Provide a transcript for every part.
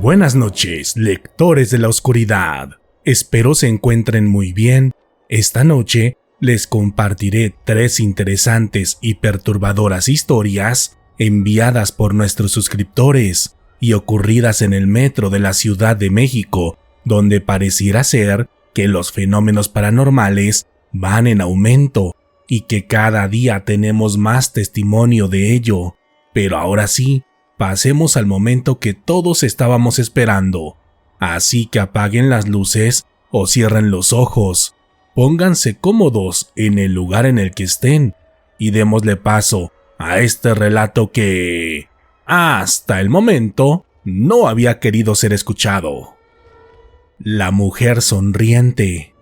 Buenas noches, lectores de la oscuridad. Espero se encuentren muy bien. Esta noche les compartiré 3 interesantes y perturbadoras historias enviadas por nuestros suscriptores y ocurridas en el metro de la Ciudad de México, donde pareciera ser que los fenómenos paranormales van en aumento y que cada día tenemos más testimonio de ello. Pero ahora sí, pasemos al momento que todos estábamos esperando. Así que apaguen las luces o cierren los ojos, pónganse cómodos en el lugar en el que estén y démosle paso a este relato que, hasta el momento, no había querido ser escuchado. La mujer sonriente.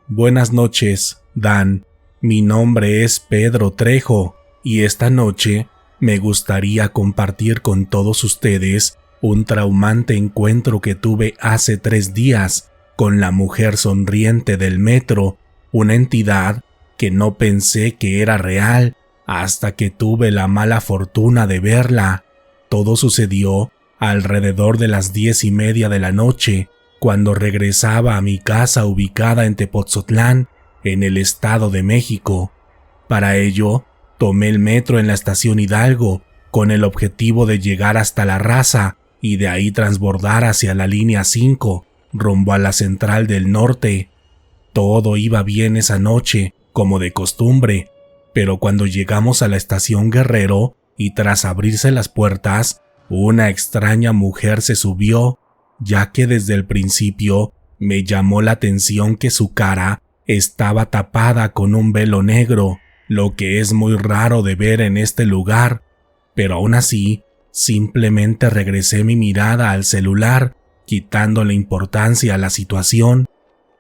Buenas noches, Dan. Mi nombre es Pedro Trejo y esta noche me gustaría compartir con todos ustedes un traumante encuentro que tuve hace 3 días con la mujer sonriente del metro, una entidad que no pensé que era real hasta que tuve la mala fortuna de verla. Todo sucedió alrededor de las 10:30 de la noche, cuando regresaba a mi casa ubicada en Tepoztlán, en el Estado de México. Para ello, tomé el metro en la estación Hidalgo con el objetivo de llegar hasta La Raza y de ahí transbordar hacia la línea 5, rumbo a la Central del Norte. Todo iba bien esa noche, como de costumbre, pero cuando llegamos a la estación Guerrero y tras abrirse las puertas, una extraña mujer se subió, ya que desde el principio me llamó la atención que su cara estaba tapada con un velo negro, lo que es muy raro de ver en este lugar, pero aún así, simplemente regresé mi mirada al celular, quitándole importancia a la situación,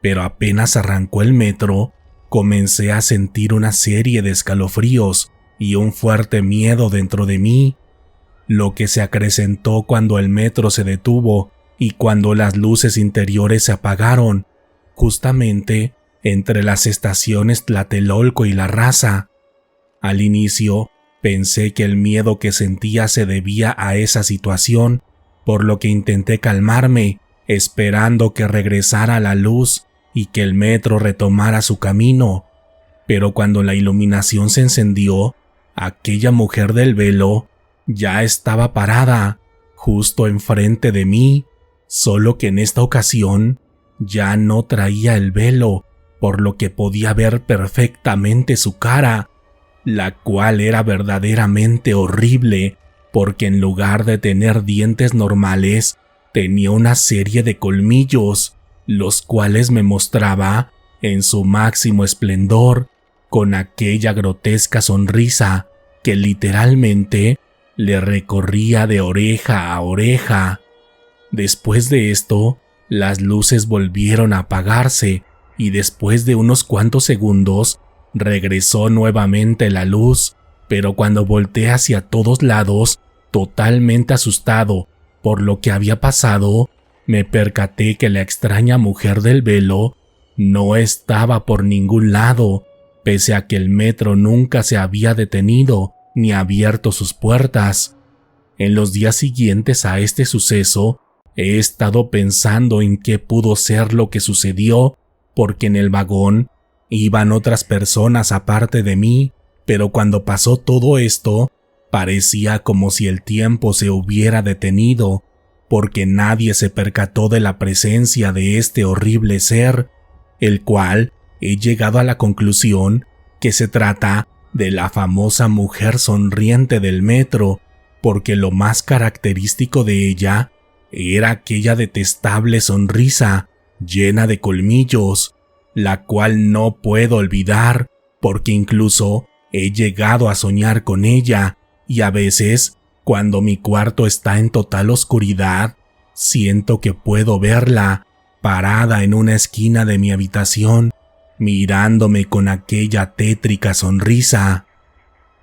pero apenas arrancó el metro, comencé a sentir una serie de escalofríos y un fuerte miedo dentro de mí, lo que se acrecentó cuando el metro se detuvo y cuando las luces interiores se apagaron, justamente entre las estaciones Tlatelolco y La Raza. Al inicio, pensé que el miedo que sentía se debía a esa situación, por lo que intenté calmarme, esperando que regresara la luz y que el metro retomara su camino. Pero cuando la iluminación se encendió, aquella mujer del velo ya estaba parada, justo enfrente de mí, solo que en esta ocasión ya no traía el velo, por lo que podía ver perfectamente su cara, la cual era verdaderamente horrible, porque en lugar de tener dientes normales, tenía una serie de colmillos, los cuales me mostraba en su máximo esplendor, con aquella grotesca sonrisa que literalmente le recorría de oreja a oreja. Después de esto, las luces volvieron a apagarse, y después de unos cuantos segundos regresó nuevamente la luz, pero cuando volteé hacia todos lados, totalmente asustado por lo que había pasado, me percaté que la extraña mujer del velo no estaba por ningún lado, pese a que el metro nunca se había detenido ni abierto sus puertas. En los días siguientes a este suceso, he estado pensando en qué pudo ser lo que sucedió, porque en el vagón iban otras personas aparte de mí, pero cuando pasó todo esto, parecía como si el tiempo se hubiera detenido, porque nadie se percató de la presencia de este horrible ser, el cual he llegado a la conclusión que se trata de la famosa mujer sonriente del metro, porque lo más característico de ella era aquella detestable sonrisa llena de colmillos, la cual no puedo olvidar porque incluso he llegado a soñar con ella y a veces, cuando mi cuarto está en total oscuridad, siento que puedo verla parada en una esquina de mi habitación, mirándome con aquella tétrica sonrisa.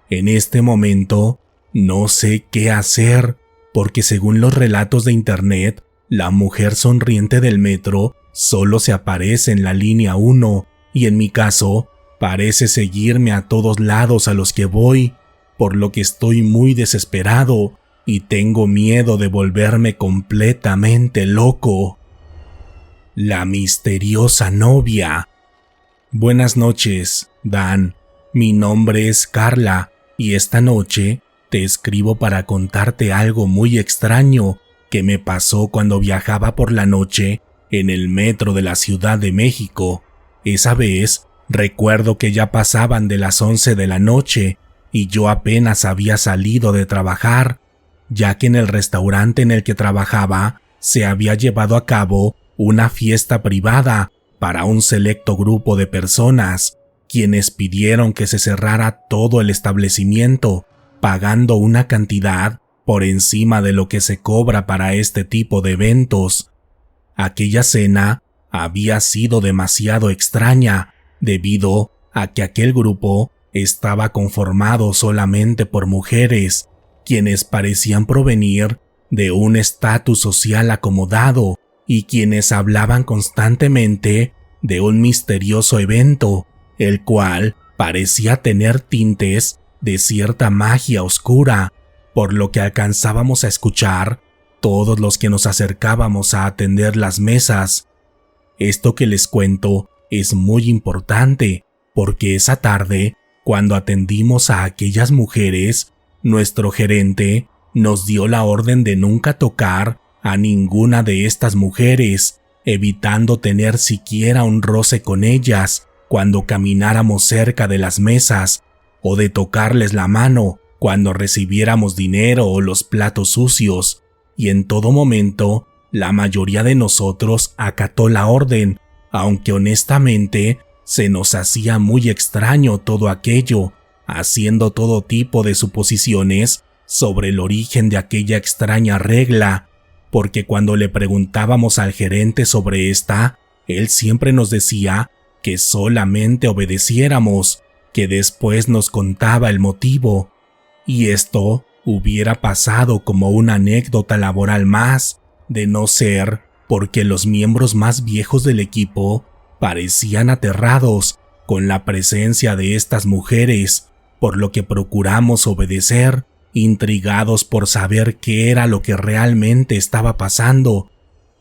En este momento, no sé qué hacer porque según los relatos de internet, la mujer sonriente del metro solo se aparece en la línea 1 y en mi caso parece seguirme a todos lados a los que voy, por lo que estoy muy desesperado y tengo miedo de volverme completamente loco. La misteriosa novia. Buenas noches, Dan. Mi nombre es Carla y esta noche te escribo para contarte algo muy extraño que me pasó cuando viajaba por la noche en el metro de la Ciudad de México. Esa vez recuerdo que ya pasaban de las 11 de la noche y yo apenas había salido de trabajar, ya que en el restaurante en el que trabajaba se había llevado a cabo una fiesta privada para un selecto grupo de personas, quienes pidieron que se cerrara todo el establecimiento, pagando una cantidad por encima de lo que se cobra para este tipo de eventos. Aquella cena había sido demasiado extraña, debido a que aquel grupo estaba conformado solamente por mujeres, quienes parecían provenir de un estatus social acomodado y quienes hablaban constantemente de un misterioso evento, el cual parecía tener tintes de cierta magia oscura, por lo que alcanzábamos a escuchar todos los que nos acercábamos a atender las mesas. Esto que les cuento es muy importante, porque esa tarde, cuando atendimos a aquellas mujeres, nuestro gerente nos dio la orden de nunca tocar a ninguna de estas mujeres, evitando tener siquiera un roce con ellas cuando camináramos cerca de las mesas, o de tocarles la mano cuando recibiéramos dinero o los platos sucios, y en todo momento la mayoría de nosotros acató la orden, aunque honestamente se nos hacía muy extraño todo aquello, haciendo todo tipo de suposiciones sobre el origen de aquella extraña regla, porque cuando le preguntábamos al gerente sobre esta, él siempre nos decía que solamente obedeciéramos, que después nos contaba el motivo, y esto hubiera pasado como una anécdota laboral más, de no ser porque los miembros más viejos del equipo parecían aterrados con la presencia de estas mujeres, por lo que procuramos obedecer, intrigados por saber qué era lo que realmente estaba pasando.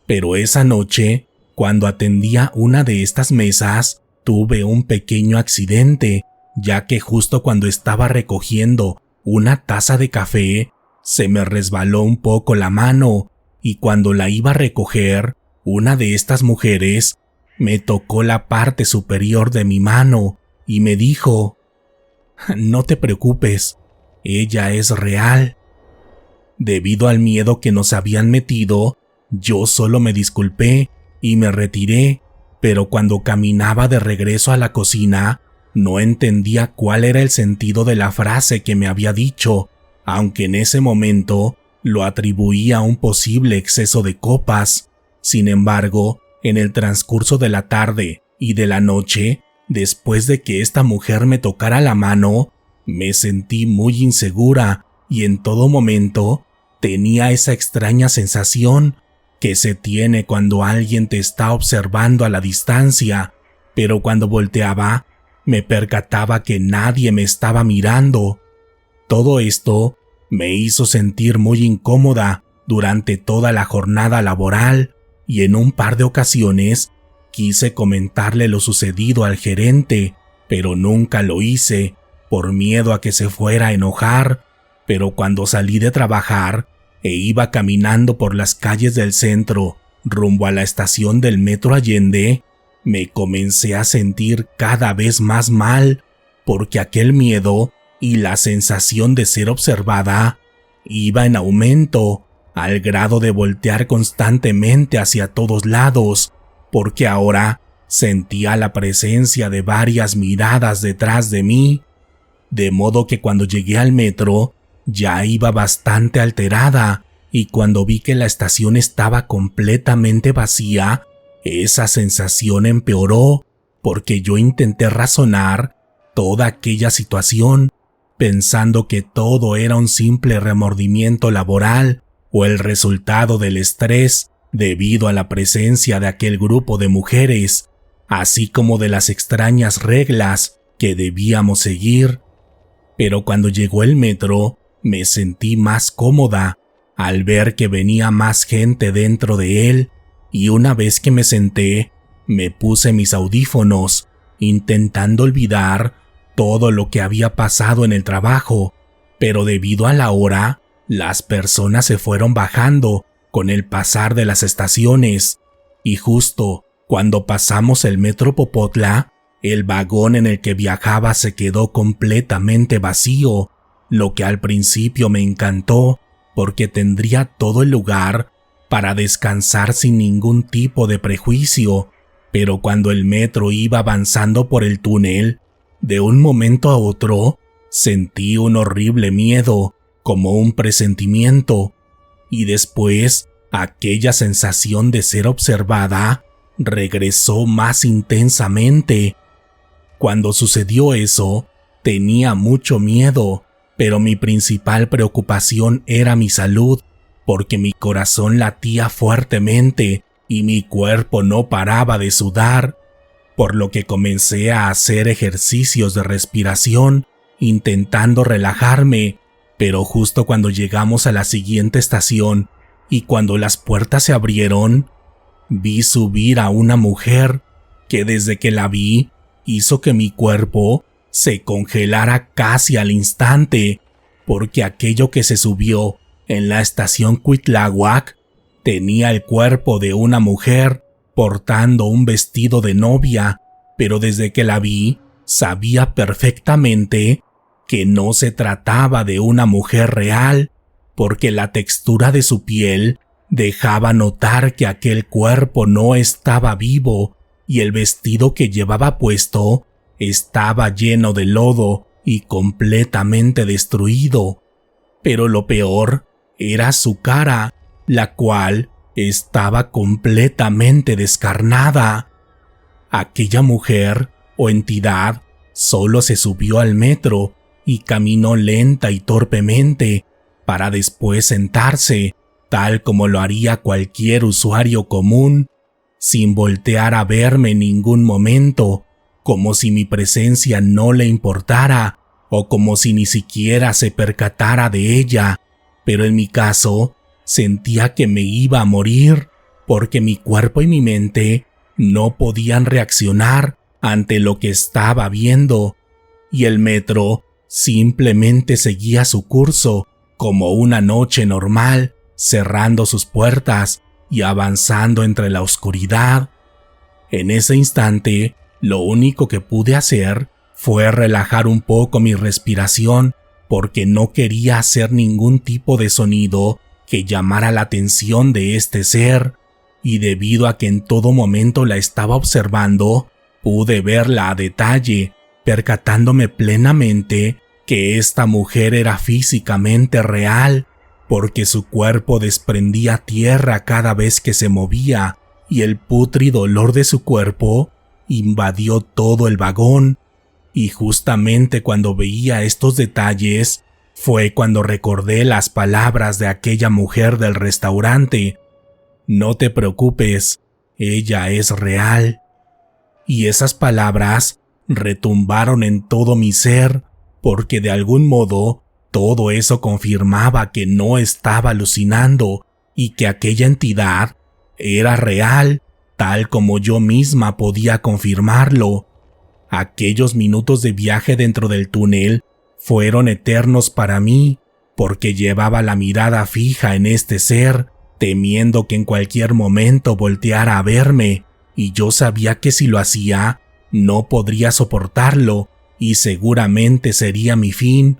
Pero esa noche, cuando atendía una de estas mesas, tuve un pequeño accidente, ya que justo cuando estaba recogiendo una taza de café, se me resbaló un poco la mano, y cuando la iba a recoger, una de estas mujeres me tocó la parte superior de mi mano y me dijo: «No te preocupes, ella es real». Debido al miedo que nos habían metido, yo solo me disculpé y me retiré, pero cuando caminaba de regreso a la cocina, no entendía cuál era el sentido de la frase que me había dicho, aunque en ese momento lo atribuía a un posible exceso de copas. Sin embargo, en el transcurso de la tarde y de la noche, después de que esta mujer me tocara la mano, me sentí muy insegura y en todo momento tenía esa extraña sensación que se tiene cuando alguien te está observando a la distancia, pero cuando volteaba, me percataba que nadie me estaba mirando. Todo esto me hizo sentir muy incómoda durante toda la jornada laboral, y en un par de ocasiones quise comentarle lo sucedido al gerente, pero nunca lo hice, por miedo a que se fuera a enojar. Pero cuando salí de trabajar e iba caminando por las calles del centro rumbo a la estación del Metro Allende, me comencé a sentir cada vez más mal, porque aquel miedo y la sensación de ser observada iba en aumento, al grado de voltear constantemente hacia todos lados, porque ahora sentía la presencia de varias miradas detrás de mí, de modo que cuando llegué al metro ya iba bastante alterada, y cuando vi que la estación estaba completamente vacía, esa sensación empeoró, porque yo intenté razonar toda aquella situación, pensando que todo era un simple remordimiento laboral o el resultado del estrés debido a la presencia de aquel grupo de mujeres, así como de las extrañas reglas que debíamos seguir. Pero cuando llegó el metro, me sentí más cómoda al ver que venía más gente dentro de él, y una vez que me senté, me puse mis audífonos, intentando olvidar todo lo que había pasado en el trabajo, pero debido a la hora, las personas se fueron bajando con el pasar de las estaciones, y justo cuando pasamos el metro Popotla, el vagón en el que viajaba se quedó completamente vacío, lo que al principio me encantó porque tendría todo el lugar para descansar sin ningún tipo de prejuicio, pero cuando el metro iba avanzando por el túnel, de un momento a otro sentí un horrible miedo, como un presentimiento, y después aquella sensación de ser observada regresó más intensamente. Cuando sucedió eso, tenía mucho miedo, pero mi principal preocupación era mi salud, porque mi corazón latía fuertemente y mi cuerpo no paraba de sudar, por lo que comencé a hacer ejercicios de respiración, intentando relajarme, pero justo cuando llegamos a la siguiente estación y cuando las puertas se abrieron, vi subir a una mujer que desde que la vi hizo que mi cuerpo se congelara casi al instante, porque aquello que se subió en la estación Cuitláhuac tenía el cuerpo de una mujer portando un vestido de novia, pero desde que la vi sabía perfectamente que no se trataba de una mujer real, porque la textura de su piel dejaba notar que aquel cuerpo no estaba vivo y el vestido que llevaba puesto estaba lleno de lodo y completamente destruido. Pero lo peor era su cara, la cual estaba completamente descarnada. Aquella mujer o entidad solo se subió al metro y caminó lenta y torpemente para después sentarse, tal como lo haría cualquier usuario común, sin voltear a verme en ningún momento, como si mi presencia no le importara o como si ni siquiera se percatara de ella, pero en mi caso sentía que me iba a morir porque mi cuerpo y mi mente no podían reaccionar ante lo que estaba viendo, y el metro simplemente seguía su curso como una noche normal, cerrando sus puertas y avanzando entre la oscuridad. En ese instante, lo único que pude hacer fue relajar un poco mi respiración porque no quería hacer ningún tipo de sonido que llamara la atención de este ser, y debido a que en todo momento la estaba observando, pude verla a detalle, percatándome plenamente que esta mujer era físicamente real, porque su cuerpo desprendía tierra cada vez que se movía, y el pútrido olor de su cuerpo invadió todo el vagón. Y justamente cuando veía estos detalles, fue cuando recordé las palabras de aquella mujer del restaurante: "No te preocupes, ella es real". Y esas palabras retumbaron en todo mi ser, porque de algún modo todo eso confirmaba que no estaba alucinando y que aquella entidad era real, tal como yo misma podía confirmarlo. Aquellos minutos de viaje dentro del túnel fueron eternos para mí, porque llevaba la mirada fija en este ser, temiendo que en cualquier momento volteara a verme, y yo sabía que si lo hacía, no podría soportarlo y seguramente sería mi fin.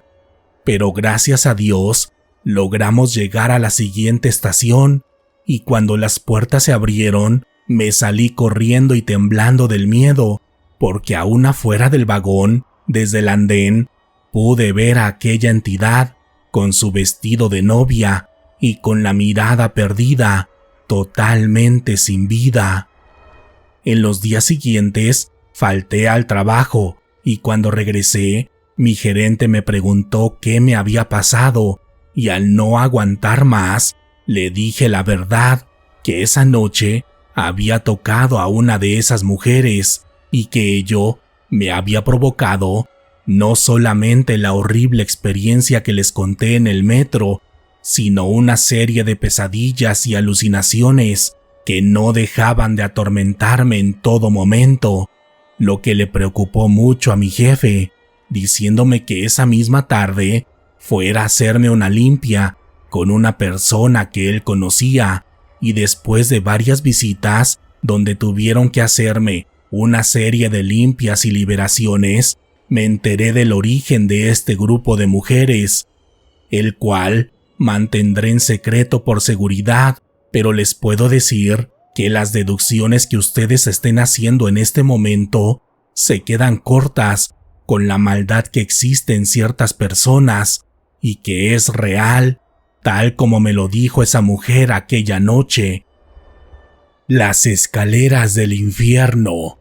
Pero gracias a Dios, logramos llegar a la siguiente estación, y cuando las puertas se abrieron, me salí corriendo y temblando del miedo, porque aún afuera del vagón, desde el andén, pude ver a aquella entidad con su vestido de novia y con la mirada perdida, totalmente sin vida. En los días siguientes, falté al trabajo y cuando regresé, mi gerente me preguntó qué me había pasado y al no aguantar más, le dije la verdad, que esa noche había tocado a una de esas mujeres y que ello me había provocado no solamente la horrible experiencia que les conté en el metro, sino una serie de pesadillas y alucinaciones que no dejaban de atormentarme en todo momento, lo que le preocupó mucho a mi jefe, diciéndome que esa misma tarde fuera a hacerme una limpia con una persona que él conocía, y después de varias visitas donde tuvieron que hacerme una serie de limpias y liberaciones, me enteré del origen de este grupo de mujeres, el cual mantendré en secreto por seguridad, pero les puedo decir que las deducciones que ustedes estén haciendo en este momento se quedan cortas con la maldad que existe en ciertas personas y que es real, tal como me lo dijo esa mujer aquella noche. Las escaleras del infierno.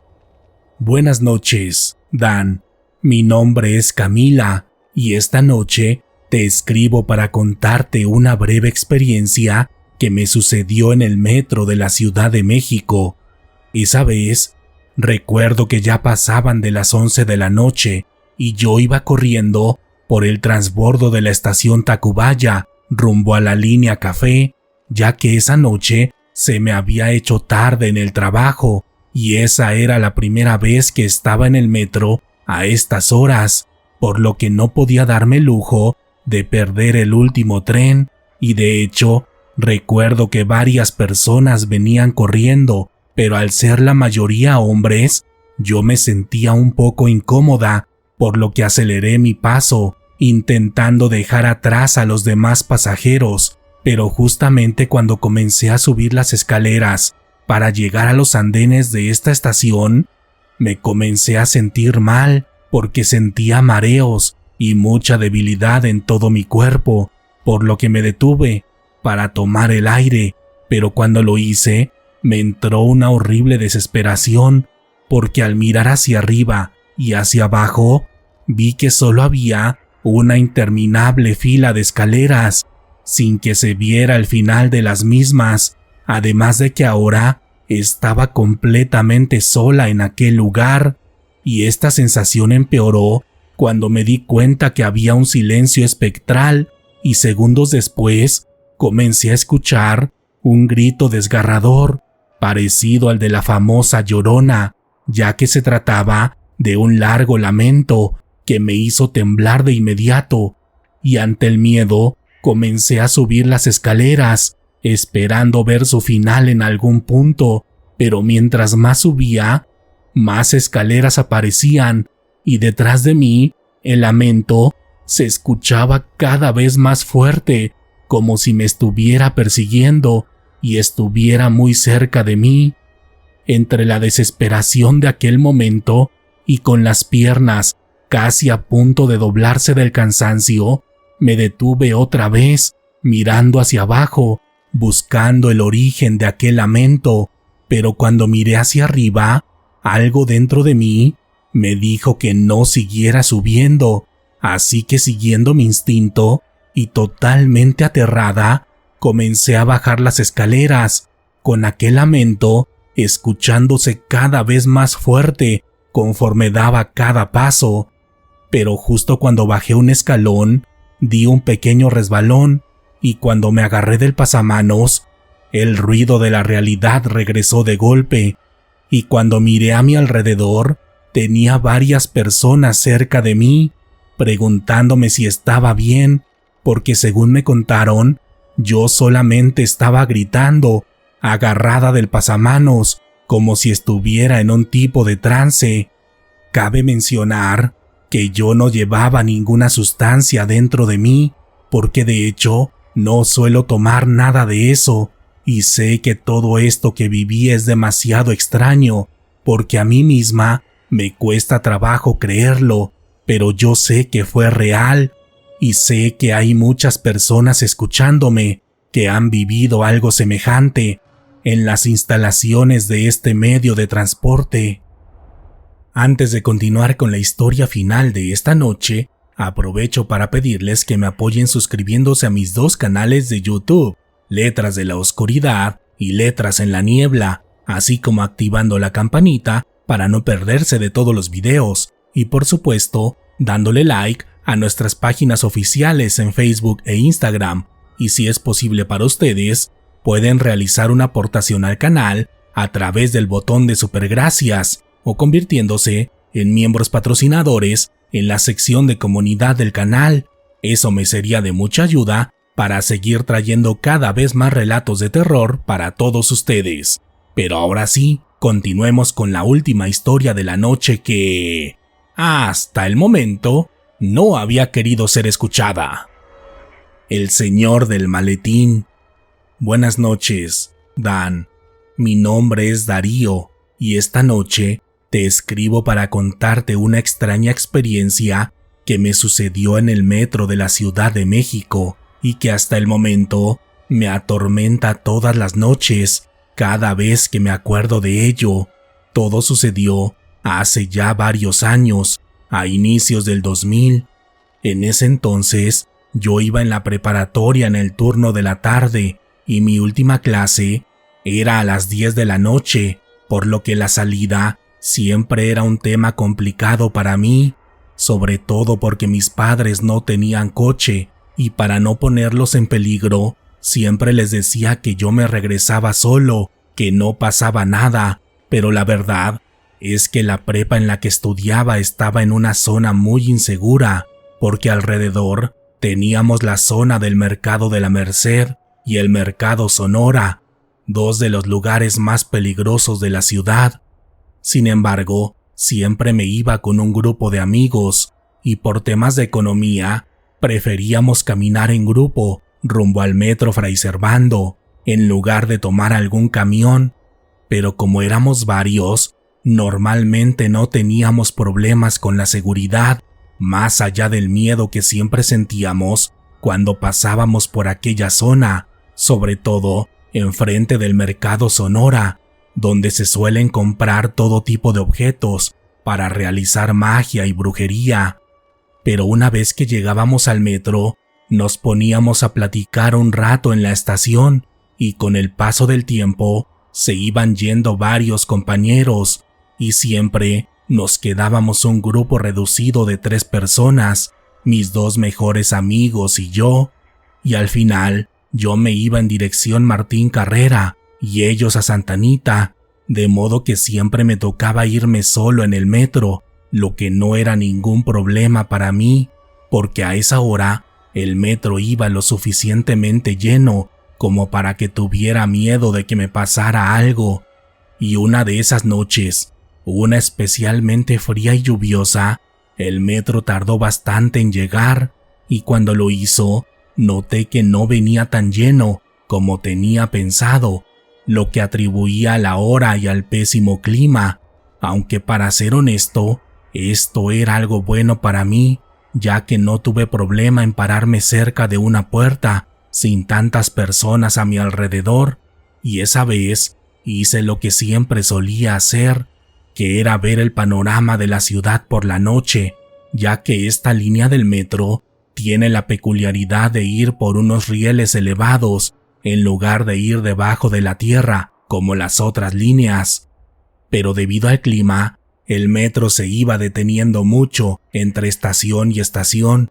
Buenas noches, Dan. Mi nombre es Camila y esta noche te escribo para contarte una breve experiencia que me sucedió en el metro de la Ciudad de México. Esa vez, recuerdo que ya pasaban de las 11 de la noche y yo iba corriendo por el transbordo de la estación Tacubaya rumbo a la línea Café, ya que esa noche se me había hecho tarde en el trabajo y esa era la primera vez que estaba en el metro a estas horas, por lo que no podía darme el lujo de perder el último tren, y de hecho recuerdo que varias personas venían corriendo, pero al ser la mayoría hombres, yo me sentía un poco incómoda, por lo que aceleré mi paso, intentando dejar atrás a los demás pasajeros, pero justamente cuando comencé a subir las escaleras para llegar a los andenes de esta estación, me comencé a sentir mal porque sentía mareos y mucha debilidad en todo mi cuerpo, por lo que me detuve para tomar el aire, pero cuando lo hice, me entró una horrible desesperación, porque al mirar hacia arriba y hacia abajo, vi que solo había una interminable fila de escaleras, sin que se viera el final de las mismas, además de que ahora estaba completamente sola en aquel lugar, y esta sensación empeoró cuando me di cuenta que había un silencio espectral, y segundos después comencé a escuchar un grito desgarrador, parecido al de la famosa Llorona, ya que se trataba de un largo lamento que me hizo temblar de inmediato, y ante el miedo comencé a subir las escaleras, esperando ver su final en algún punto, pero mientras más subía, más escaleras aparecían, y detrás de mí, el lamento se escuchaba cada vez más fuerte, como si me estuviera persiguiendo y estuviera muy cerca de mí. Entre la desesperación de aquel momento y con las piernas casi a punto de doblarse del cansancio, me detuve otra vez, mirando hacia abajo, buscando el origen de aquel lamento, pero cuando miré hacia arriba, algo dentro de mí me dijo que no siguiera subiendo, así que siguiendo mi instinto y totalmente aterrada, comencé a bajar las escaleras, con aquel lamento escuchándose cada vez más fuerte conforme daba cada paso. Pero justo cuando bajé un escalón, di un pequeño resbalón, y cuando me agarré del pasamanos, el ruido de la realidad regresó de golpe, y cuando miré a mi alrededor, tenía varias personas cerca de mí, preguntándome si estaba bien, porque según me contaron, yo solamente estaba gritando, agarrada del pasamanos, como si estuviera en un tipo de trance. Cabe mencionar que yo no llevaba ninguna sustancia dentro de mí, porque de hecho no suelo tomar nada de eso, y sé que todo esto que viví es demasiado extraño, porque a mí misma me cuesta trabajo creerlo, pero yo sé que fue real, y sé que hay muchas personas escuchándome que han vivido algo semejante en las instalaciones de este medio de transporte. Antes de continuar con la historia final de esta noche, aprovecho para pedirles que me apoyen suscribiéndose a mis dos canales de YouTube, Letras de la Oscuridad y Letras en la Niebla, así como activando la campanita para no perderse de todos los videos, y por supuesto, dándole like a nuestras páginas oficiales en Facebook e Instagram, y si es posible para ustedes, pueden realizar una aportación al canal a través del botón de supergracias o convirtiéndose en miembros patrocinadores en la sección de comunidad del canal. Eso me sería de mucha ayuda para seguir trayendo cada vez más relatos de terror para todos ustedes. Pero ahora sí, continuemos con la última historia de la noche que, hasta el momento, no había querido ser escuchada. El señor del maletín. Buenas noches, Dan. Mi nombre es Darío y esta noche te escribo para contarte una extraña experiencia que me sucedió en el metro de la Ciudad de México y que hasta el momento me atormenta todas las noches cada vez que me acuerdo de ello. Todo sucedió hace ya varios años, a inicios del 2000. En ese entonces yo iba en la preparatoria en el turno de la tarde y mi última clase era a las 10 de la noche, por lo que la salida siempre era un tema complicado para mí, sobre todo porque mis padres no tenían coche y para no ponerlos en peligro, siempre les decía que yo me regresaba solo, que no pasaba nada, pero la verdad es que la prepa en la que estudiaba estaba en una zona muy insegura, porque alrededor teníamos la zona del Mercado de la Merced y el Mercado Sonora, dos de los lugares más peligrosos de la ciudad. Sin embargo, siempre me iba con un grupo de amigos y por temas de economía preferíamos caminar en grupo rumbo al metro Fray Servando en lugar de tomar algún camión, pero como éramos varios, normalmente no teníamos problemas con la seguridad, más allá del miedo que siempre sentíamos cuando pasábamos por aquella zona, sobre todo enfrente del Mercado Sonora, donde se suelen comprar todo tipo de objetos para realizar magia y brujería. Pero una vez que llegábamos al metro, nos poníamos a platicar un rato en la estación y con el paso del tiempo se iban yendo varios compañeros y siempre nos quedábamos un grupo reducido de 3 personas, mis 2 mejores amigos y yo, y al final yo me iba en dirección Martín Carrera y ellos a Santa Anita, de modo que siempre me tocaba irme solo en el metro, lo que no era ningún problema para mí, porque a esa hora el metro iba lo suficientemente lleno como para que tuviera miedo de que me pasara algo. Y una de esas noches, una especialmente fría y lluviosa, el metro tardó bastante en llegar, y cuando lo hizo, noté que no venía tan lleno como tenía pensado, lo que atribuía a la hora y al pésimo clima, aunque para ser honesto, esto era algo bueno para mí, ya que no tuve problema en pararme cerca de una puerta, sin tantas personas a mi alrededor, y esa vez hice lo que siempre solía hacer, que era ver el panorama de la ciudad por la noche, ya que esta línea del metro tiene la peculiaridad de ir por unos rieles elevados, en lugar de ir debajo de la tierra, como las otras líneas. Pero debido al clima, el metro se iba deteniendo mucho entre estación y estación,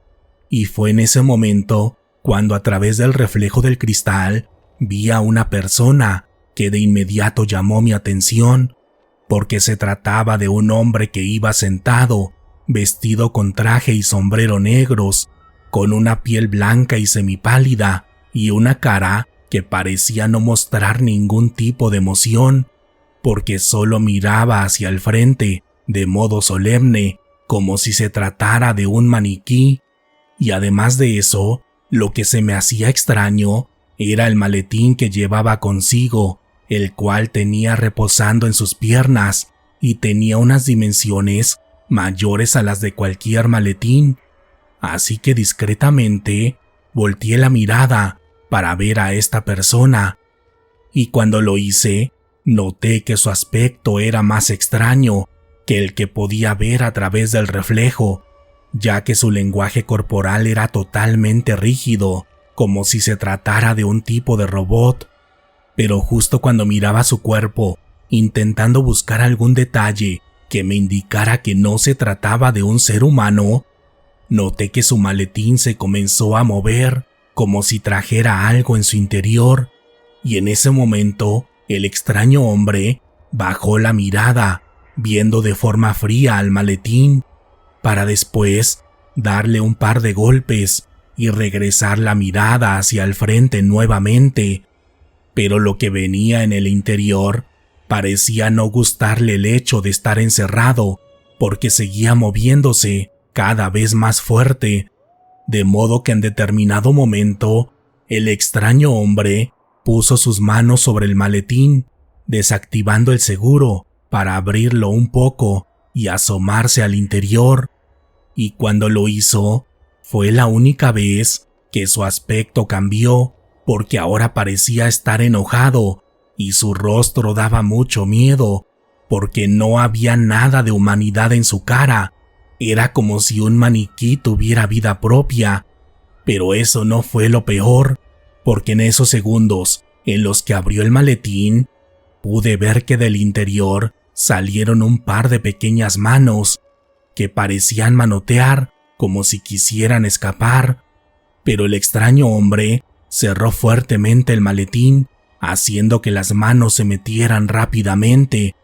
y fue en ese momento cuando a través del reflejo del cristal vi a una persona que de inmediato llamó mi atención, porque se trataba de un hombre que iba sentado, vestido con traje y sombrero negros, con una piel blanca y semipálida y una cara que parecía no mostrar ningún tipo de emoción, porque solo miraba hacia el frente de modo solemne, como si se tratara de un maniquí, y además de eso, lo que se me hacía extraño era el maletín que llevaba consigo, el cual tenía reposando en sus piernas y tenía unas dimensiones mayores a las de cualquier maletín, así que discretamente volteé la mirada para ver a esta persona, y cuando lo hice, noté que su aspecto era más extraño que el que podía ver a través del reflejo, ya que su lenguaje corporal era totalmente rígido, como si se tratara de un tipo de robot. Pero justo cuando miraba su cuerpo, intentando buscar algún detalle que me indicara que no se trataba de un ser humano, noté que su maletín se comenzó a mover como si trajera algo en su interior, y en ese momento el extraño hombre bajó la mirada, viendo de forma fría al maletín, para después darle un par de golpes y regresar la mirada hacia el frente nuevamente. Pero lo que venía en el interior parecía no gustarle el hecho de estar encerrado, porque seguía moviéndose cada vez más fuerte, de modo que en determinado momento el extraño hombre puso sus manos sobre el maletín, desactivando el seguro para abrirlo un poco y asomarse al interior, y cuando lo hizo, fue la única vez que su aspecto cambió, porque ahora parecía estar enojado y su rostro daba mucho miedo, porque no había nada de humanidad en su cara. Era como si un maniquí tuviera vida propia. Pero eso no fue lo peor, porque en esos segundos en los que abrió el maletín, pude ver que del interior salieron un par de pequeñas manos que parecían manotear como si quisieran escapar, pero el extraño hombre cerró fuertemente el maletín, haciendo que las manos se metieran rápidamente.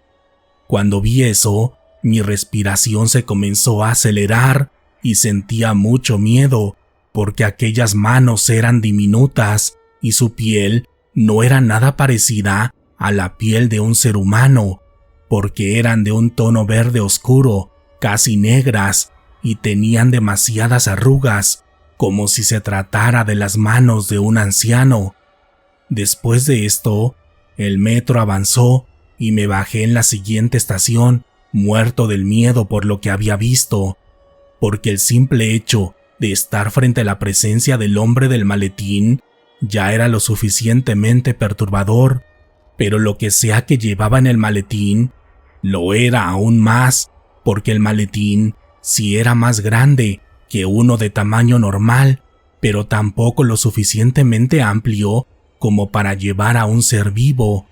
Cuando vi eso, mi respiración se comenzó a acelerar y sentía mucho miedo, porque aquellas manos eran diminutas y su piel no era nada parecida a la piel de un ser humano, porque eran de un tono verde oscuro, casi negras, y tenían demasiadas arrugas, como si se tratara de las manos de un anciano. Después de esto, el metro avanzó y me bajé en la siguiente estación, muerto del miedo por lo que había visto, porque el simple hecho de estar frente a la presencia del hombre del maletín ya era lo suficientemente perturbador, pero lo que sea que llevaba en el maletín lo era aún más, porque el maletín sí era más grande que uno de tamaño normal, pero tampoco lo suficientemente amplio como para llevar a un ser vivo.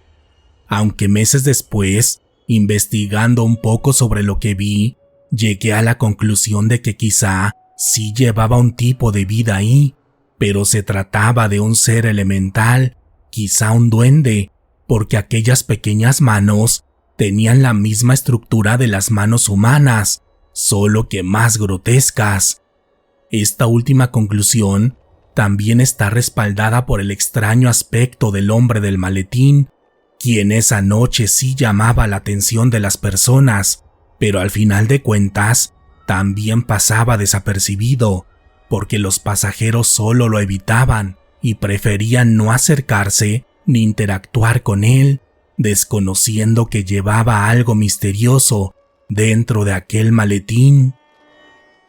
Aunque meses después, investigando un poco sobre lo que vi, llegué a la conclusión de que quizá sí llevaba un tipo de vida ahí, pero se trataba de un ser elemental, quizá un duende, porque aquellas pequeñas manos tenían la misma estructura de las manos humanas, solo que más grotescas. Esta última conclusión también está respaldada por el extraño aspecto del hombre del maletín, quien esa noche sí llamaba la atención de las personas, pero al final de cuentas también pasaba desapercibido, porque los pasajeros solo lo evitaban y preferían no acercarse ni interactuar con él, desconociendo que llevaba algo misterioso dentro de aquel maletín.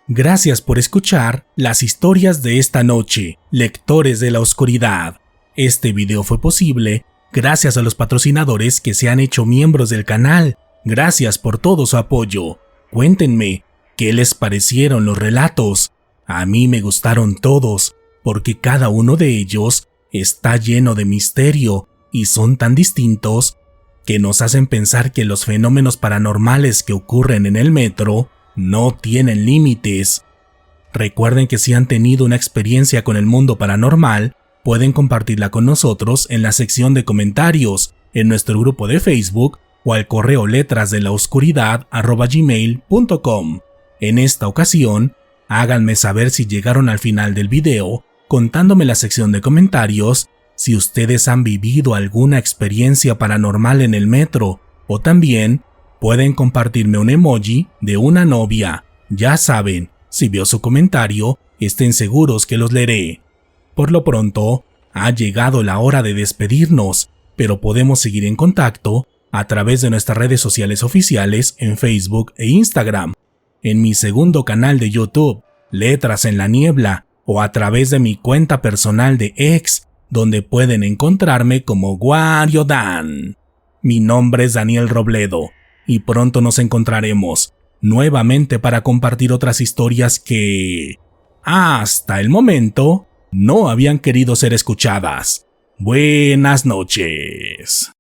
Gracias por escuchar las historias de esta noche, lectores de la oscuridad. Este video fue posible gracias a los patrocinadores que se han hecho miembros del canal. Gracias por todo su apoyo. Cuéntenme, ¿qué les parecieron los relatos? A mí me gustaron todos, porque cada uno de ellos está lleno de misterio y son tan distintos que nos hacen pensar que los fenómenos paranormales que ocurren en el metro no tienen límites. Recuerden que si han tenido una experiencia con el mundo paranormal, pueden compartirla con nosotros en la sección de comentarios, en nuestro grupo de Facebook o al correo letrasdelaoscuridad@gmail.com. En esta ocasión, háganme saber si llegaron al final del video, contándome en la sección de comentarios si ustedes han vivido alguna experiencia paranormal en el metro, o también pueden compartirme un emoji de una novia. Ya saben, si veo su comentario, estén seguros que los leeré. Por lo pronto, ha llegado la hora de despedirnos, pero podemos seguir en contacto a través de nuestras redes sociales oficiales en Facebook e Instagram, en mi segundo canal de YouTube, Letras en la Niebla, o a través de mi cuenta personal de X, donde pueden encontrarme como Wario Dan. Mi nombre es Daniel Robledo, y pronto nos encontraremos nuevamente para compartir otras historias que, hasta el momento, no habían querido ser escuchadas. Buenas noches.